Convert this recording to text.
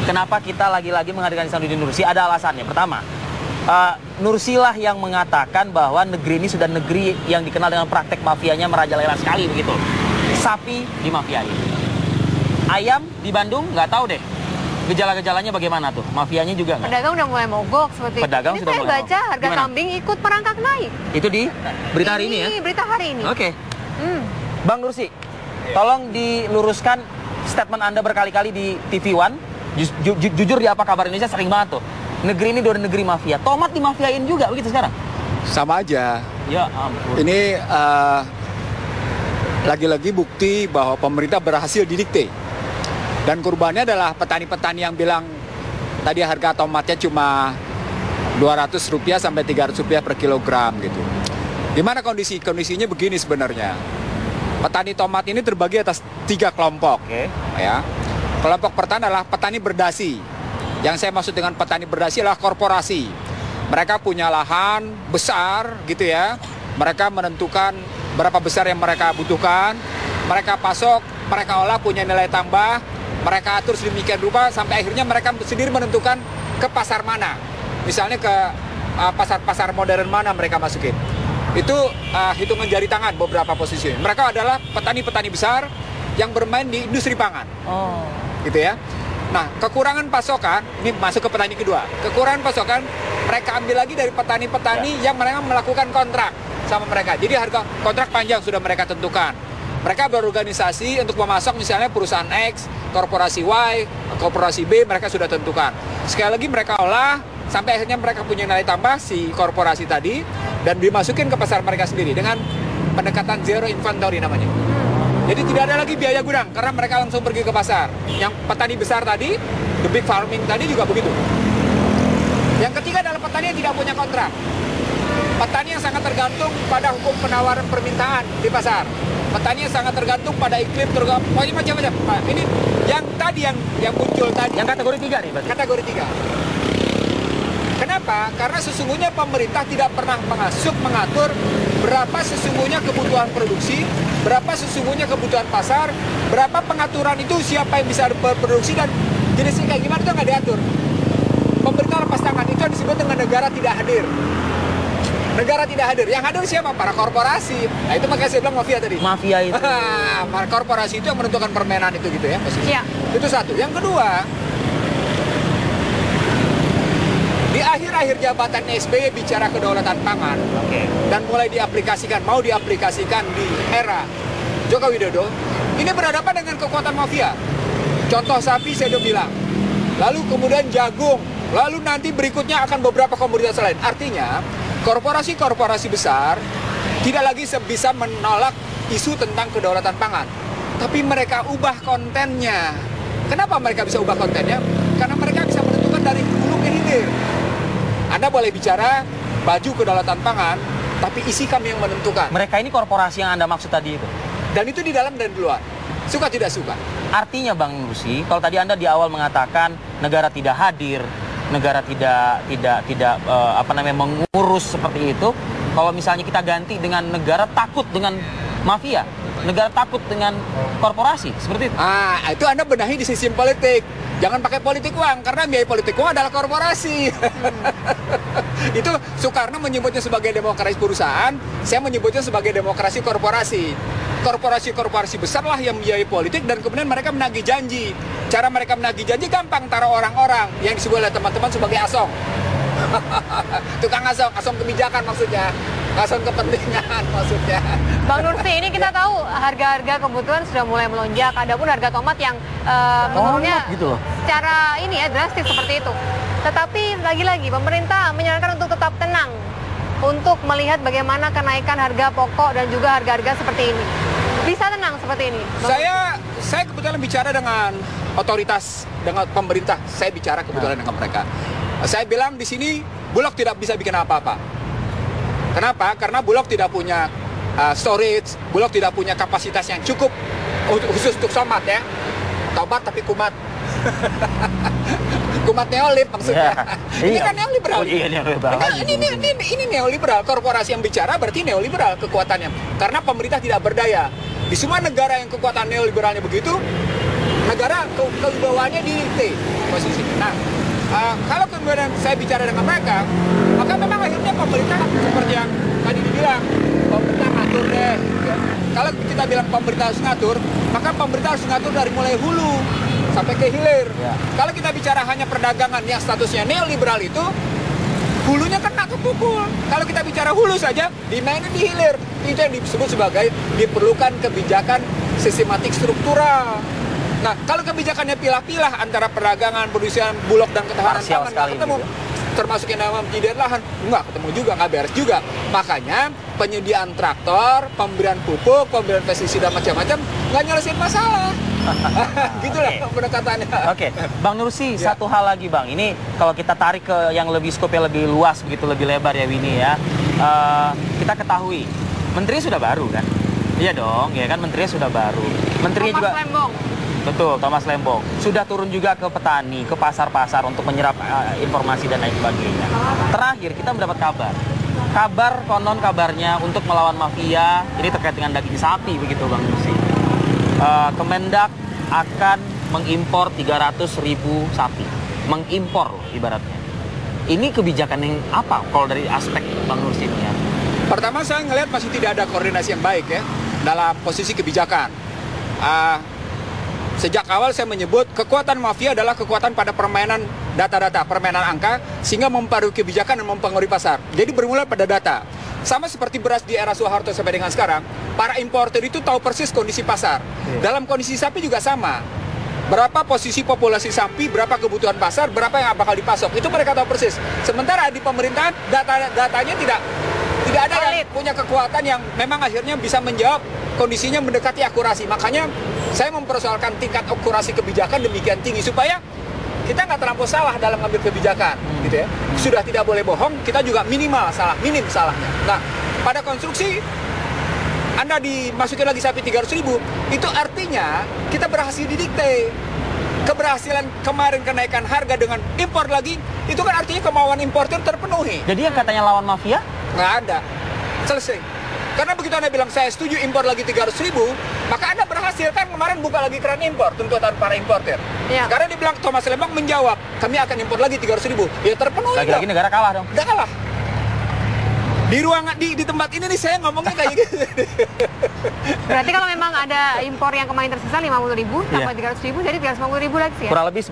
kenapa kita lagi-lagi menghadirkan Ihsanuddin Nursi? Ada alasannya. Pertama, Nursi lah yang mengatakan bahwa negeri ini sudah negeri yang dikenal dengan praktek mafianya merajalela sekali begitu. Sapi dimafiai. Ayam di Bandung nggak tahu deh. Gejala-gejalanya bagaimana tuh? Mafianya juga nggak? Pedagang udah mulai mogok seperti Pedagang ini. sudah Saya mulai baca mogok. harga Gimana? kambing ikut merangkak naik. Itu di berita hari ini ya? Berita hari ini. Oke. Bang Nursi, tolong diluruskan statement Anda berkali-kali di TV One. Jujur di Apa Kabar Indonesia sering banget tuh. Negeri ini udah negeri mafia. Tomat dimafiain juga begitu sekarang? Sama aja. Ya ampun. Ini lagi-lagi bukti bahwa pemerintah berhasil didikte. Dan korbannya adalah petani-petani yang bilang tadi harga tomatnya cuma Rp200 sampai Rp300 per kilogram gitu. Gimana kondisinya begini sebenarnya. Petani tomat ini terbagi atas 3 kelompok. Oke. Ya. Kelompok pertama adalah petani berdasi. Yang saya maksud dengan petani berdasi adalah korporasi. Mereka punya lahan besar gitu ya. Mereka menentukan berapa besar yang mereka butuhkan. Mereka pasok, mereka olah punya nilai tambah. Mereka atur sedemikian rupa sampai akhirnya mereka sendiri menentukan ke pasar mana. Misalnya ke pasar-pasar modern mana mereka masukin. Itu hitungan jari tangan beberapa posisi. Mereka adalah petani-petani besar yang bermain di industri pangan. Oh. Gitu ya. Nah, kekurangan pasokan, ini masuk ke petani kedua. Kekurangan pasokan, mereka ambil lagi dari petani-petani yang mereka melakukan kontrak sama mereka. Jadi harga kontrak panjang sudah mereka tentukan. Mereka berorganisasi untuk memasok misalnya perusahaan X, korporasi Y, korporasi B, mereka sudah tentukan. Sekali lagi mereka olah, sampai akhirnya mereka punya nilai tambah si korporasi tadi, dan dimasukin ke pasar mereka sendiri dengan pendekatan zero inventory namanya. Jadi tidak ada lagi biaya gudang, karena mereka langsung pergi ke pasar. Yang petani besar tadi, the big farming tadi juga begitu. Yang ketiga adalah petani yang tidak punya kontrak. Petani yang sangat tergantung pada hukum penawaran permintaan di pasar. Petani yang sangat tergantung pada iklim, pokoknya macam-macam. Nah, ini yang tadi yang muncul tadi. Yang kategori 3 nih berarti? Kategori 3. Kenapa? Karena sesungguhnya pemerintah tidak pernah mengatur berapa sesungguhnya kebutuhan produksi, berapa sesungguhnya kebutuhan pasar, berapa pengaturan itu siapa yang bisa berproduksi dan jenisnya kayak gimana itu nggak diatur. Pemerintah lepas tangan, itu yang disebut dengan negara tidak hadir. Negara tidak hadir. Yang hadir siapa? Para korporasi. Nah itu makanya saya bilang mafia tadi. Mafia itu. Para korporasi itu yang menentukan permainan itu gitu ya. Iya. Itu satu. Yang kedua, di akhir-akhir jabatan SBY bicara kedaulatan pangan, dan mulai mau diaplikasikan di era Joko Widodo, ini berhadapan dengan kekuatan mafia. Contoh sapi saya udah bilang, lalu kemudian jagung, lalu nanti berikutnya akan beberapa komoditas lain. Artinya korporasi-korporasi besar tidak lagi bisa menolak isu tentang kedaulatan pangan, tapi mereka ubah kontennya. Kenapa mereka bisa ubah kontennya? Karena mereka bisa menentukan dari hulu ke hilir. Anda boleh bicara baju kedaulatan pangan, tapi isi kami yang menentukan. Mereka ini korporasi yang Anda maksud tadi itu? Dan itu di dalam dan di luar. Suka tidak suka. Artinya Bang Nursi, kalau tadi Anda di awal mengatakan negara tidak hadir, negara tidak mengurus seperti itu. Kalau misalnya kita ganti dengan negara takut dengan mafia, negara takut dengan korporasi, seperti itu. Itu Anda benahi di sistem politik. Jangan pakai politik uang, karena biaya politik uang adalah korporasi. Itu Soekarno menyebutnya sebagai demokrasi perusahaan, saya menyebutnya sebagai demokrasi korporasi. Korporasi-korporasi besar lah yang biaya politik, dan kemudian mereka menagih janji. Cara mereka menagih janji gampang, taruh orang-orang yang disebut oleh teman-teman sebagai asong. Tukang asong kebijakan maksudnya, asong kepentingan maksudnya. Bang Nursi, ini kita tahu harga-harga kebutuhan sudah mulai melonjak. Adapun harga tomat yang menurunnya gitu loh. secara ini ya drastis seperti itu. Tetapi lagi-lagi pemerintah menyarankan untuk tetap tenang untuk melihat bagaimana kenaikan harga pokok dan juga harga-harga seperti ini. Bisa tenang seperti ini? Saya kebetulan bicara dengan otoritas, dengan pemerintah. Saya bicara kebetulan dengan mereka. Saya bilang di sini Bulog tidak bisa bikin apa-apa. Kenapa? Karena Bulog tidak punya storage, Bulog tidak punya kapasitas yang cukup khusus untuk tomat ya. Tomat tapi kumat. Kumat neolib maksudnya. Ini kan neoliberal. Ini neoliberal. Korporasi yang bicara berarti neoliberal kekuatannya. Karena pemerintah tidak berdaya. Di semua negara yang kekuatan neoliberalnya begitu, negara kewibawaannya di T posisi. Nah, kalau kemudian saya bicara dengan mereka, maka memang akhirnya pemerintah seperti yang tadi dibilang, pemerintah ngatur deh. Ya. Kalau kita bilang pemerintah harus ngatur, maka pemerintah harus ngatur dari mulai hulu sampai ke hilir. Ya. Kalau kita bicara hanya perdagangan yang statusnya neoliberal itu, hulunya kena kepukul. Kalau kita bicara hulu saja, dimainin di hilir. Itu yang disebut sebagai diperlukan kebijakan sistematik struktural. Nah, kalau kebijakannya pilah-pilah antara perdagangan, produksian, bulog, dan ketahanan Parsial pangan, sekali nggak ketemu. gitu. Termasuk yang namanya penyediaan lahan, nggak ketemu juga, nggak beres juga. Makanya penyediaan traktor, pemberian pupuk, pemberian pestisida macam-macam, nggak nyelesain masalah. Gitulah Oke. pendekatannya. Oke, Bang Nursi, Ya. satu hal lagi Bang. Ini kalau kita tarik ke yang lebih skopnya lebih luas, begitu lebih lebar ya Winnie ya. Kita ketahui, menterinya sudah baru kan? Iya dong, ya kan menterinya sudah baru. Menterinya Thomas juga, Lembong. betul, Thomas Lembong. Sudah turun juga ke petani, ke pasar-pasar untuk menyerap informasi dan lain sebagainya. Terakhir kita mendapat kabar konon kabarnya untuk melawan mafia, ini terkait dengan daging sapi begitu Bang Nursi. Kemendak akan mengimpor 300.000 sapi. Mengimpor loh ibaratnya. Ini kebijakan yang apa kalau dari aspek Bang Nursi ini ya? Pertama, saya ngelihat masih tidak ada koordinasi yang baik ya dalam posisi kebijakan. Sejak awal saya menyebut kekuatan mafia adalah kekuatan pada permainan data-data, permainan angka, sehingga mempengaruhi kebijakan dan mempengaruhi pasar. Jadi bermula pada data. Sama seperti beras di era Soeharto sampai dengan sekarang, para importer itu tahu persis kondisi pasar. Dalam kondisi sapi juga sama. Berapa posisi populasi sapi, berapa kebutuhan pasar, berapa yang bakal dipasok, itu mereka tahu persis. Sementara di pemerintahan datanya tidak ada yang punya kekuatan yang memang akhirnya bisa menjawab kondisinya mendekati akurasi. Makanya saya mempersoalkan tingkat akurasi kebijakan demikian tinggi supaya kita nggak terlampau salah dalam mengambil kebijakan, gitu ya. Sudah tidak boleh bohong, kita juga minimal salah, minim salahnya. Nah, pada konstruksi Anda dimasukin lagi sapi 300.000, itu artinya kita berhasil didikte. Keberhasilan kemarin kenaikan harga dengan impor lagi, itu kan artinya kemauan importer terpenuhi. Jadi yang katanya lawan mafia? Nggak ada. Selesai. Karena begitu Anda bilang saya setuju impor lagi 300.000, maka Anda berhasil kan kemarin buka lagi keran impor, tuntutan para importer. Ya. Sekarang dibilang Thomas Lembong menjawab, kami akan impor lagi 300.000. Ya terpenuhi. Lagi-lagi dong. negara kalah dong. Udah kalah. Di ruangan di tempat ini nih saya ngomongnya kayak gitu. Berarti kalau memang ada impor yang kemarin tersisa 50.000 tambah Iya. 300.000 jadi 350.000 lagi ya? Kurang lebih